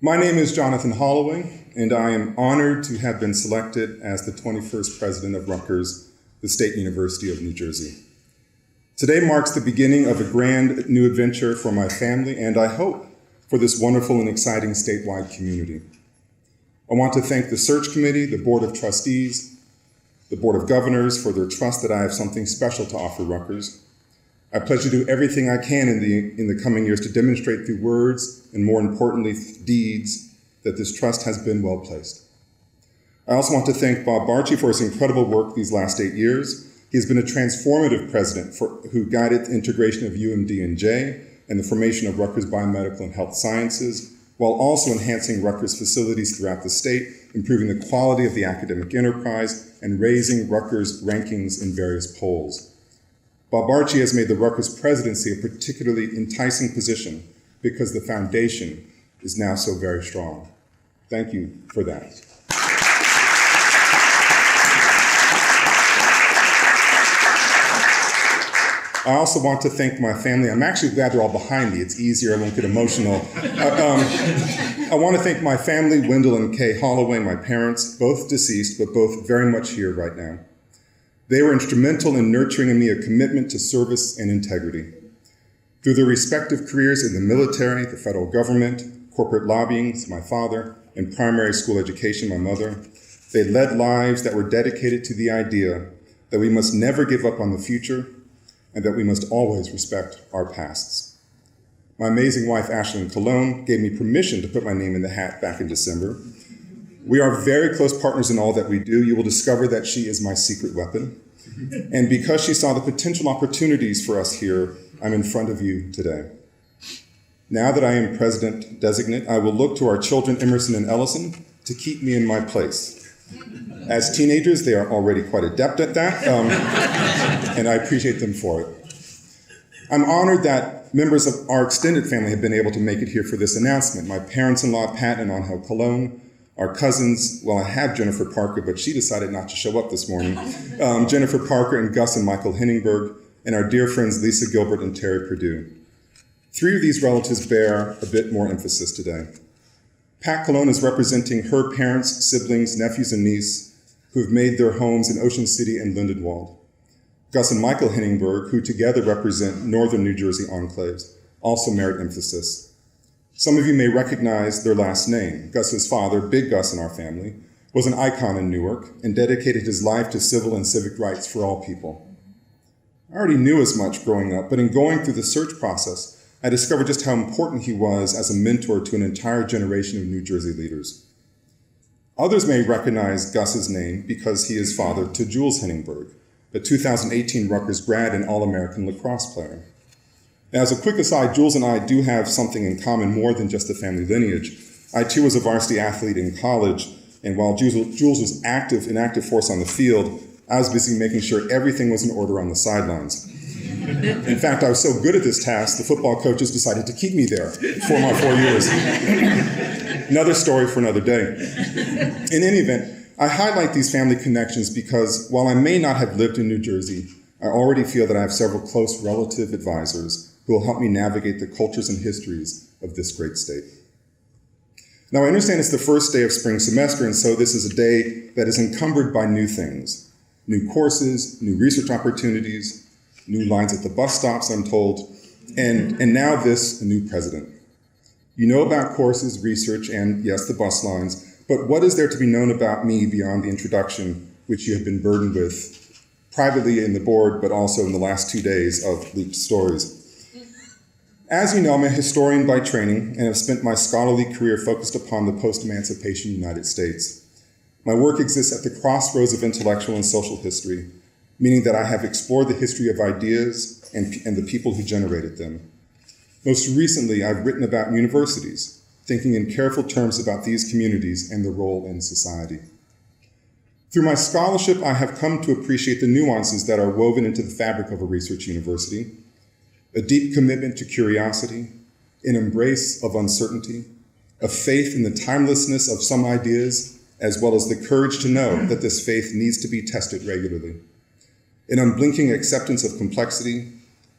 My name is Jonathan Holloway, and I am honored to have been selected as the 21st president of Rutgers, the State University of New Jersey. Today marks the beginning of a grand new adventure for my family, and I hope for this wonderful and exciting statewide community. I want to thank the Search Committee, the Board of Trustees, the Board of Governors for their trust that I have something special to offer Rutgers. I pledge to do everything I can in the coming years to demonstrate through words and, more importantly, deeds that this trust has been well placed. I also want to thank Bob Barchi for his incredible work these last 8 years. He has been a transformative president who guided the integration of UMD&J and the formation of Rutgers Biomedical and Health Sciences, while also enhancing Rutgers facilities throughout the state, improving the quality of the academic enterprise, and raising Rutgers rankings in various polls. Bob Barchi has made the Rutgers presidency a particularly enticing position because the foundation is now so very strong. Thank you for that. I also want to thank my family. I'm actually glad they're all behind me. It's easier, I won't get emotional. I want to thank my family, Wendell and Kay Holloway, my parents, both deceased, but both very much here right now. They were instrumental in nurturing in me a commitment to service and integrity. Through their respective careers in the military, the federal government, corporate lobbying, my father, and primary school education, my mother, they led lives that were dedicated to the idea that we must never give up on the future and that we must always respect our pasts. My amazing wife, Ashlyn Colon, gave me permission to put my name in the hat back in December. We are very close partners in all that we do. You will discover that she is my secret weapon. And because she saw the potential opportunities for us here, I'm in front of you today. Now that I am President-Designate, I will look to our children, Emerson and Ellison, to keep me in my place. As teenagers, they are already quite adept at that, and I appreciate them for it. I'm honored that members of our extended family have been able to make it here for this announcement. My parents-in-law, Pat and Angel Colon, our cousins, well, I have Jennifer Parker, but she decided not to show up this morning. Jennifer Parker and Gus and Michael Henningberg, and our dear friends Lisa Gilbert and Terry Perdue. 3 of these relatives bear a bit more emphasis today. Pat Colon is representing her parents, siblings, nephews, and niece who have made their homes in Ocean City and Lindenwold. Gus and Michael Henningberg, who together represent northern New Jersey enclaves, also merit emphasis. Some of you may recognize their last name. Gus's father, Big Gus in our family, was an icon in Newark and dedicated his life to civil and civic rights for all people. I already knew as much growing up, but in going through the search process, I discovered just how important he was as a mentor to an entire generation of New Jersey leaders. Others may recognize Gus's name because he is father to Jules Henningberg, the 2018 Rutgers grad and All-American lacrosse player. Now, as a quick aside, Jules and I do have something in common more than just the family lineage. I too was a varsity athlete in college, and while Jules was an active force on the field, I was busy making sure everything was in order on the sidelines. In fact, I was so good at this task, the football coaches decided to keep me there for my 4 years. Another story for another day. In any event, I highlight these family connections because while I may not have lived in New Jersey, I already feel that I have several close relative advisors who will help me navigate the cultures and histories of this great state. Now, I understand it's the first day of spring semester, and so this is a day that is encumbered by new things, new courses, new research opportunities, new lines at the bus stops, I'm told, and now a new president. You know about courses, research, and yes, the bus lines, but what is there to be known about me beyond the introduction, which you have been burdened with privately in the board, but also in the last 2 days of leaked stories? As you know, I'm a historian by training and have spent my scholarly career focused upon the post-emancipation United States. My work exists at the crossroads of intellectual and social history, meaning that I have explored the history of ideas and the people who generated them. Most recently, I've written about universities, thinking in careful terms about these communities and their role in society. Through my scholarship, I have come to appreciate the nuances that are woven into the fabric of a research university, a deep commitment to curiosity, an embrace of uncertainty, a faith in the timelessness of some ideas, as well as the courage to know that this faith needs to be tested regularly, an unblinking acceptance of complexity,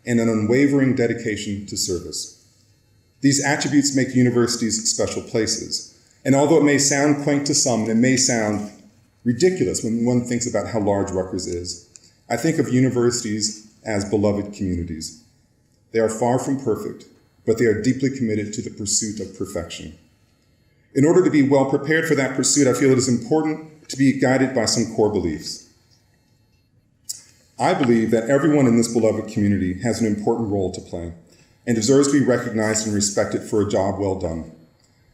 and an unwavering dedication to service. These attributes make universities special places. And although it may sound quaint to some, and it may sound ridiculous when one thinks about how large Rutgers is, I think of universities as beloved communities. They are far from perfect, but they are deeply committed to the pursuit of perfection. In order to be well prepared for that pursuit, I feel it is important to be guided by some core beliefs. I believe that everyone in this beloved community has an important role to play and deserves to be recognized and respected for a job well done.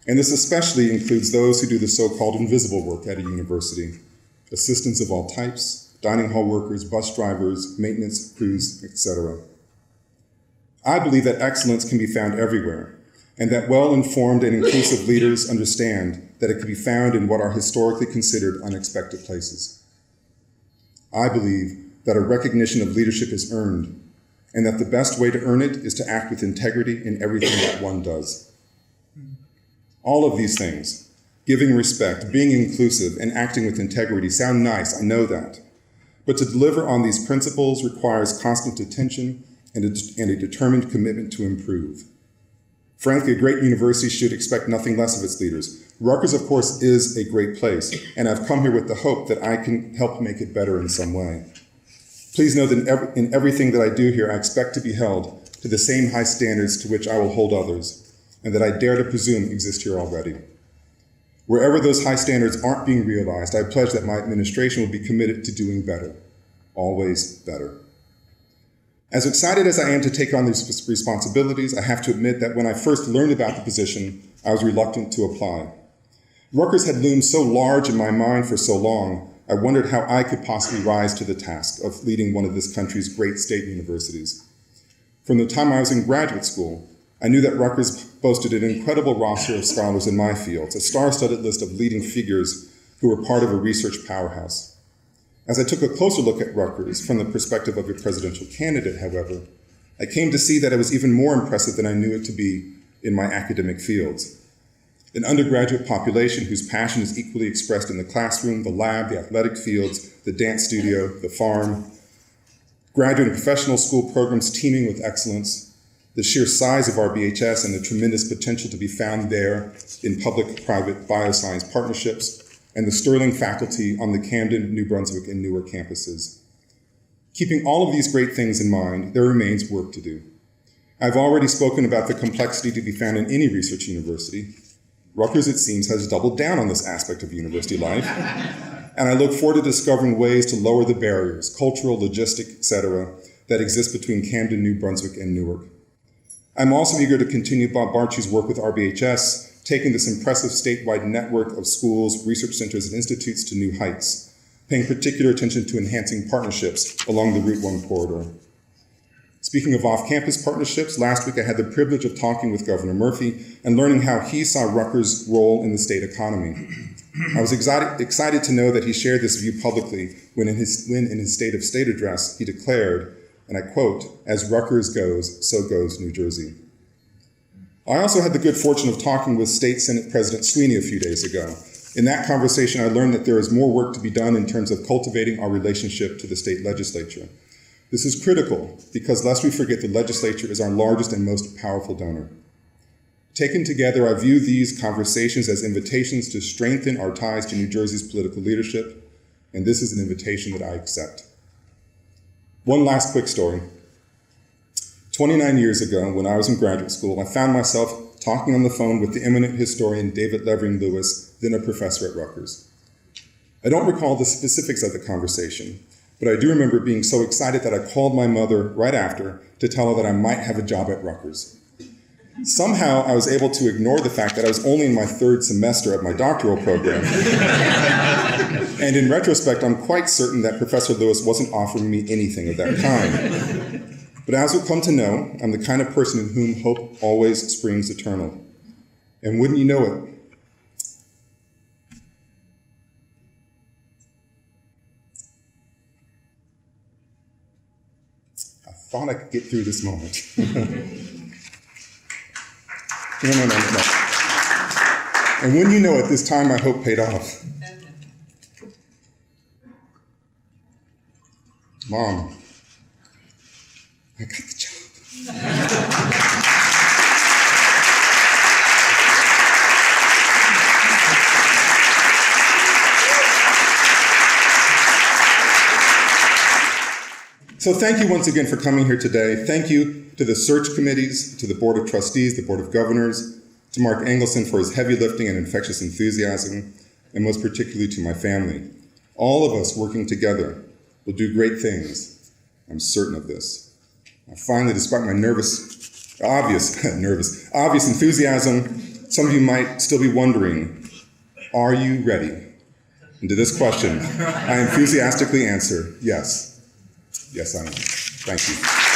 And this especially includes those who do the so-called invisible work at a university: assistants of all types, dining hall workers, bus drivers, maintenance crews, etc. I believe that excellence can be found everywhere, and that well-informed and inclusive leaders understand that it can be found in what are historically considered unexpected places. I believe that a recognition of leadership is earned, and that the best way to earn it is to act with integrity in everything that one does. All of these things, giving respect, being inclusive, and acting with integrity, sound nice, I know that. But to deliver on these principles requires constant attention and a determined commitment to improve. Frankly, a great university should expect nothing less of its leaders. Rutgers, of course, is a great place, and I've come here with the hope that I can help make it better in some way. Please know that in everything that I do here, I expect to be held to the same high standards to which I will hold others, and that I dare to presume exist here already. Wherever those high standards aren't being realized, I pledge that my administration will be committed to doing better, always better. As excited as I am to take on these responsibilities, I have to admit that when I first learned about the position, I was reluctant to apply. Rutgers had loomed so large in my mind for so long, I wondered how I could possibly rise to the task of leading one of this country's great state universities. From the time I was in graduate school, I knew that Rutgers boasted an incredible roster of scholars in my fields, a star-studded list of leading figures who were part of a research powerhouse. As I took a closer look at Rutgers from the perspective of a presidential candidate, however, I came to see that it was even more impressive than I knew it to be in my academic fields. An undergraduate population whose passion is equally expressed in the classroom, the lab, the athletic fields, the dance studio, the farm, graduate and professional school programs teeming with excellence, the sheer size of our BHS and the tremendous potential to be found there in public-private bioscience partnerships, and the sterling faculty on the Camden, New Brunswick, and Newark campuses. Keeping all of these great things in mind, there remains work to do. I've already spoken about the complexity to be found in any research university. Rutgers, it seems, has doubled down on this aspect of university life, and I look forward to discovering ways to lower the barriers, cultural, logistic, etc., that exist between Camden, New Brunswick, and Newark. I'm also eager to continue Bob Barchi's work with RBHS, taking this impressive statewide network of schools, research centers, and institutes to new heights, paying particular attention to enhancing partnerships along the Route 1 corridor. Speaking of off-campus partnerships, last week I had the privilege of talking with Governor Murphy and learning how he saw Rutgers' role in the state economy. I was excited to know that he shared this view publicly when in his State of State address he declared, and I quote, "As Rutgers goes, so goes New Jersey." I also had the good fortune of talking with State Senate President Sweeney a few days ago. In that conversation, I learned that there is more work to be done in terms of cultivating our relationship to the state legislature. This is critical because, lest we forget, the legislature is our largest and most powerful donor. Taken together, I view these conversations as invitations to strengthen our ties to New Jersey's political leadership, and this is an invitation that I accept. One last quick story. 29 years ago, when I was in graduate school, I found myself talking on the phone with the eminent historian David Levering Lewis, then a professor at Rutgers. I don't recall the specifics of the conversation, but I do remember being so excited that I called my mother right after to tell her that I might have a job at Rutgers. Somehow, I was able to ignore the fact that I was only in my third semester of my doctoral program. And in retrospect, I'm quite certain that Professor Lewis wasn't offering me anything of that kind. But as you'll come to know, I'm the kind of person in whom hope always springs eternal. And wouldn't you know it, I thought I could get through this moment. No. And when you know it, this time my hope paid off. Mom, I got the job. So thank you once again for coming here today. Thank you to the search committees, to the Board of Trustees, the Board of Governors, to Mark Engelson for his heavy lifting and infectious enthusiasm, and most particularly to my family. All of us working together will do great things. I'm certain of this. Finally, despite my obvious enthusiasm, some of you might still be wondering, are you ready? And to this question, I enthusiastically answer, yes. Yes, I am. Thank you.